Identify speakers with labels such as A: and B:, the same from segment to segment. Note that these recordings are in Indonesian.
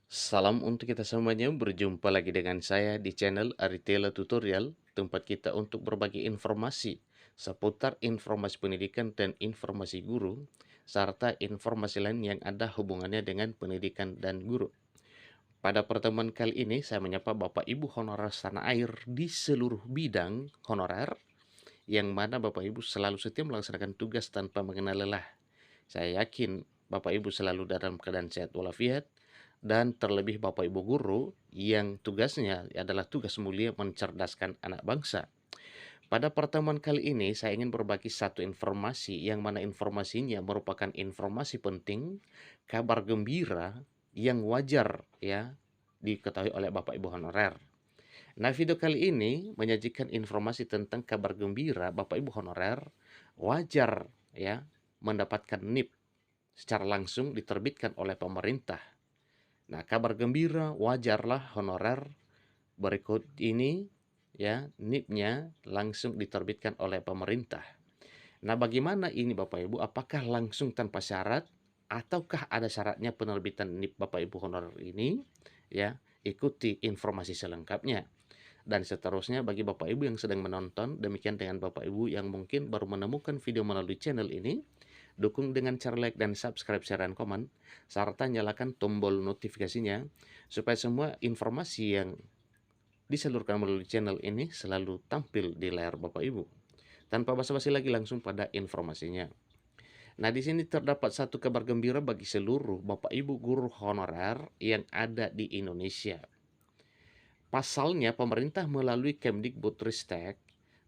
A: Salam untuk kita semuanya, berjumpa lagi dengan saya di channel Aritela Tutorial, tempat kita untuk berbagi informasi seputar informasi pendidikan dan informasi guru, serta informasi lain yang ada hubungannya dengan pendidikan dan guru. Pada pertemuan kali ini, saya menyapa Bapak Ibu honorer tanah air di seluruh bidang honorer, yang mana Bapak Ibu selalu setia melaksanakan tugas tanpa mengenal lelah. Saya yakin Bapak Ibu selalu dalam keadaan sehat walafiat, dan terlebih Bapak Ibu guru yang tugasnya adalah tugas mulia mencerdaskan anak bangsa. Pada pertemuan kali ini saya ingin berbagi satu informasi yang mana informasinya merupakan informasi penting, kabar gembira yang wajar ya diketahui oleh Bapak Ibu honorer. Nah, video kali ini menyajikan informasi tentang kabar gembira Bapak Ibu honorer wajar ya mendapatkan NIP secara langsung diterbitkan oleh pemerintah. Nah, kabar gembira wajarlah honorer berikut ini ya, NIP-nya langsung diterbitkan oleh pemerintah. Nah, bagaimana ini Bapak Ibu? Apakah langsung tanpa syarat ataukah ada syaratnya penerbitan NIP Bapak Ibu honorer ini? Ya, ikuti informasi selengkapnya. Dan seterusnya bagi Bapak Ibu yang sedang menonton, demikian dengan Bapak Ibu yang mungkin baru menemukan video melalui channel ini, dukung dengan cara like dan subscribe, share, dan komen, serta nyalakan tombol notifikasinya, supaya semua informasi yang disalurkan melalui channel ini selalu tampil di layar Bapak Ibu. Tanpa basa-basi lagi, langsung pada informasinya. Nah, di sini terdapat satu kabar gembira bagi seluruh Bapak Ibu guru honorer yang ada di Indonesia. Pasalnya, pemerintah melalui Kemdikbudristek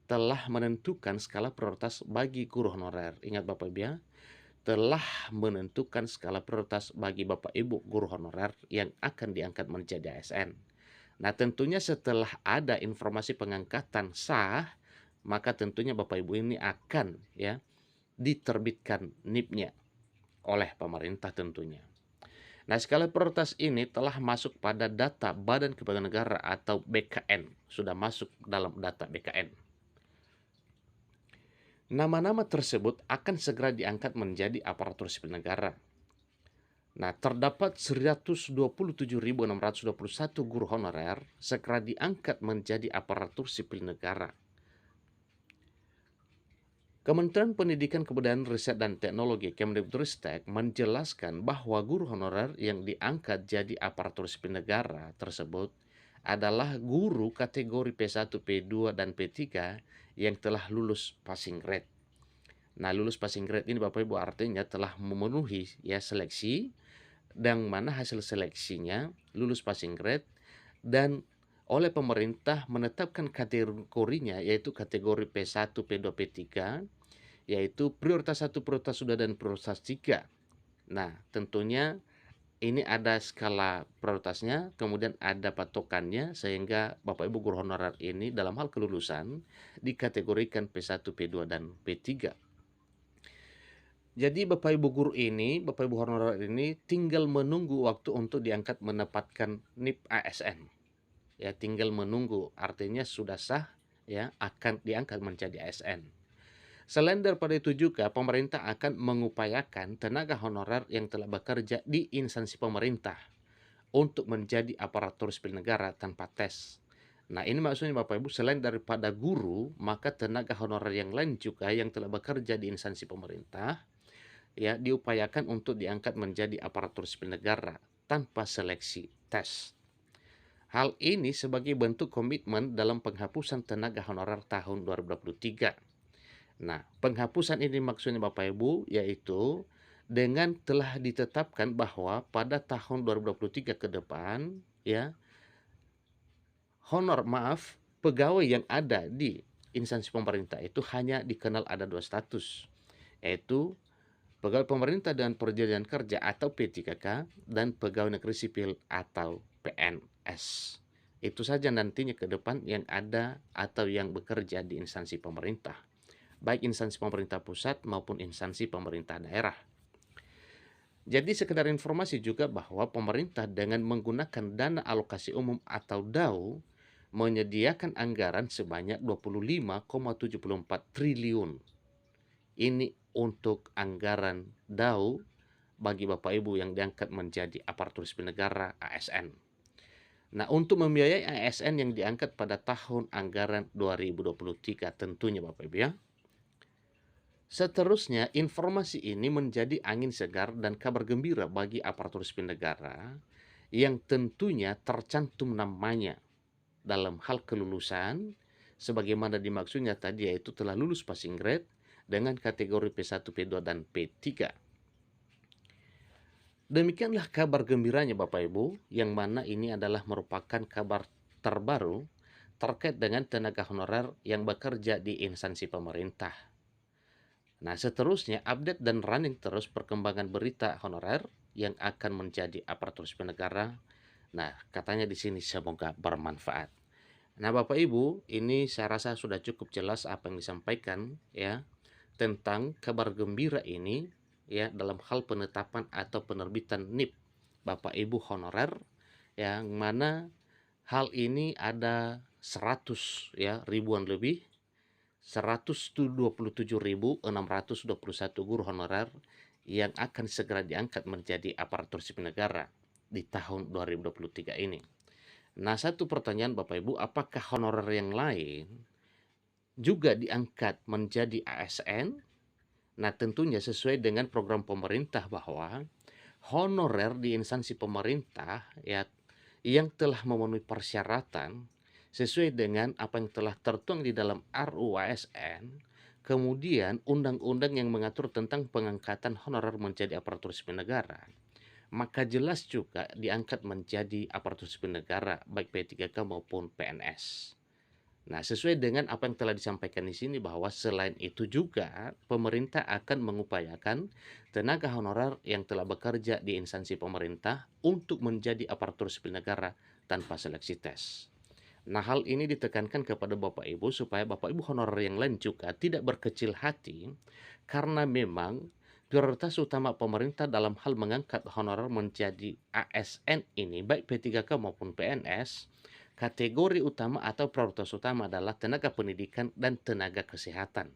A: telah menentukan skala prioritas bagi guru honorer. Ingat Bapak Ibu ya, telah menentukan skala prioritas bagi Bapak Ibu guru honorer yang akan diangkat menjadi ASN. Nah, tentunya setelah ada informasi pengangkatan sah, maka tentunya Bapak Ibu ini akan ya diterbitkan NIP-nya oleh pemerintah tentunya. Nah, skala prioritas ini telah masuk pada data Badan Kepegawaian Negara atau BKN, sudah masuk dalam data BKN. Nama-nama tersebut akan segera diangkat menjadi aparatur sipil negara. Nah, terdapat 127.621 guru honorer segera diangkat menjadi aparatur sipil negara. Kementerian Pendidikan, Kebudayaan, Riset, dan Teknologi Kemdikbudristek menjelaskan bahwa guru honorer yang diangkat jadi aparatur sipil negara tersebut adalah guru kategori P1, P2, dan P3 yang telah lulus passing grade. Nah, lulus passing grade ini Bapak Ibu artinya telah memenuhi ya seleksi, dan mana hasil seleksinya lulus passing grade dan oleh pemerintah menetapkan kategorinya yaitu kategori P1, P2, P3, yaitu prioritas 1, prioritas sudah, dan prioritas 3. Nah, tentunya ini ada skala prioritasnya, kemudian ada patokannya, sehingga Bapak Ibu guru honorer ini dalam hal kelulusan dikategorikan P1, P2, dan P3. Jadi Bapak Ibu guru ini, Bapak Ibu honorer ini tinggal menunggu waktu untuk diangkat menempatkan NIP ASN. Ya, tinggal menunggu, artinya sudah sah ya akan diangkat menjadi ASN. Selain daripada itu juga, pemerintah akan mengupayakan tenaga honorer yang telah bekerja di instansi pemerintah untuk menjadi aparatur sipil negara tanpa tes. Nah, ini maksudnya Bapak Ibu, selain daripada guru, maka tenaga honorer yang lain juga yang telah bekerja di instansi pemerintah ya diupayakan untuk diangkat menjadi aparatur sipil negara tanpa seleksi tes. Hal ini sebagai bentuk komitmen dalam penghapusan tenaga honorer tahun 2023. Nah, penghapusan ini maksudnya Bapak Ibu yaitu dengan telah ditetapkan bahwa pada tahun 2023 ke depan ya, pegawai yang ada di instansi pemerintah itu hanya dikenal ada dua status, yaitu pegawai pemerintah dengan perjanjian kerja atau P3K dan pegawai negeri sipil atau PNS. Itu saja nantinya ke depan yang ada atau yang bekerja di instansi pemerintah, baik instansi pemerintah pusat maupun instansi pemerintah daerah. Jadi sekedar informasi juga bahwa pemerintah dengan menggunakan dana alokasi umum atau DAU menyediakan anggaran sebanyak 25,74 triliun. Ini untuk anggaran DAU bagi Bapak Ibu yang diangkat menjadi aparatur sipil negara ASN. Nah, untuk membiayai ASN yang diangkat pada tahun anggaran 2023 tentunya Bapak Ibu ya. Seterusnya, informasi ini menjadi angin segar dan kabar gembira bagi aparatur sipil negara yang tentunya tercantum namanya dalam hal kelulusan sebagaimana dimaksudnya tadi, yaitu telah lulus passing grade dengan kategori P1, P2, dan P3. Demikianlah kabar gembiranya Bapak Ibu, yang mana ini adalah merupakan kabar terbaru terkait dengan tenaga honorer yang bekerja di instansi pemerintah. Nah, seterusnya update dan running terus perkembangan berita honorer yang akan menjadi aparatur sipil negara. Nah, katanya di sini semoga bermanfaat. Nah, Bapak Ibu, ini saya rasa sudah cukup jelas apa yang disampaikan ya tentang kabar gembira ini ya dalam hal penetapan atau penerbitan NIP Bapak Ibu honorer, yang mana hal ini ada 100 ya ribuan lebih 127.621 guru honorer yang akan segera diangkat menjadi aparatur sipil negara di tahun 2023 ini. Nah, satu pertanyaan Bapak Ibu, apakah honorer yang lain juga diangkat menjadi ASN? Nah, tentunya sesuai dengan program pemerintah bahwa honorer di instansi pemerintah ya yang telah memenuhi persyaratan sesuai dengan apa yang telah tertuang di dalam RUU ASN, kemudian undang-undang yang mengatur tentang pengangkatan honorer menjadi aparatur sipil negara, maka jelas juga diangkat menjadi aparatur sipil negara baik P3K maupun PNS. Nah, sesuai dengan apa yang telah disampaikan di sini bahwa selain itu juga pemerintah akan mengupayakan tenaga honorer yang telah bekerja di instansi pemerintah untuk menjadi aparatur sipil negara tanpa seleksi tes. Nah, hal ini ditekankan kepada Bapak Ibu supaya Bapak Ibu honorer yang lain juga tidak berkecil hati karena memang prioritas utama pemerintah dalam hal mengangkat honorer menjadi ASN ini baik P3K maupun PNS, kategori utama atau prioritas utama adalah tenaga pendidikan dan tenaga kesehatan.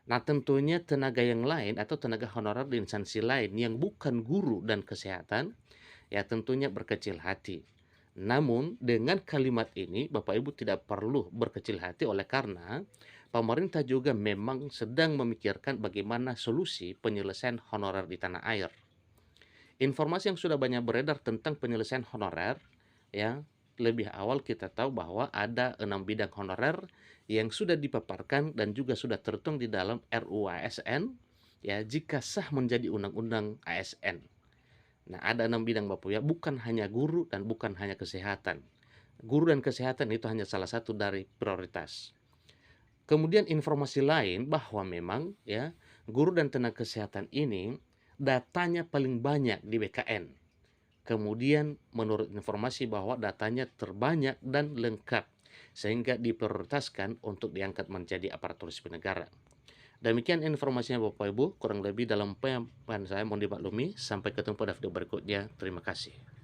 A: Nah, tentunya tenaga yang lain atau tenaga honorer di instansi lain yang bukan guru dan kesehatan ya tentunya berkecil hati. Namun dengan kalimat ini Bapak Ibu tidak perlu berkecil hati oleh karena pemerintah juga memang sedang memikirkan bagaimana solusi penyelesaian honorer di tanah air. Informasi yang sudah banyak beredar tentang penyelesaian honorer ya, lebih awal kita tahu bahwa ada 6 bidang honorer yang sudah dipaparkan dan juga sudah tertuang di dalam RUU ASN ya jika sah menjadi undang-undang ASN. Nah, ada 6 bidang Bapak ya, bukan hanya guru dan bukan hanya kesehatan. Guru dan kesehatan itu hanya salah satu dari prioritas. Kemudian informasi lain bahwa memang ya guru dan tenaga kesehatan ini datanya paling banyak di BKN. Kemudian menurut informasi bahwa datanya terbanyak dan lengkap sehingga diprioritaskan untuk diangkat menjadi aparatur sipil negara. Demikian informasinya Bapak Ibu, kurang lebih dalam penyampaian saya mohon dimaklumi. Sampai ketemu pada video berikutnya. Terima kasih.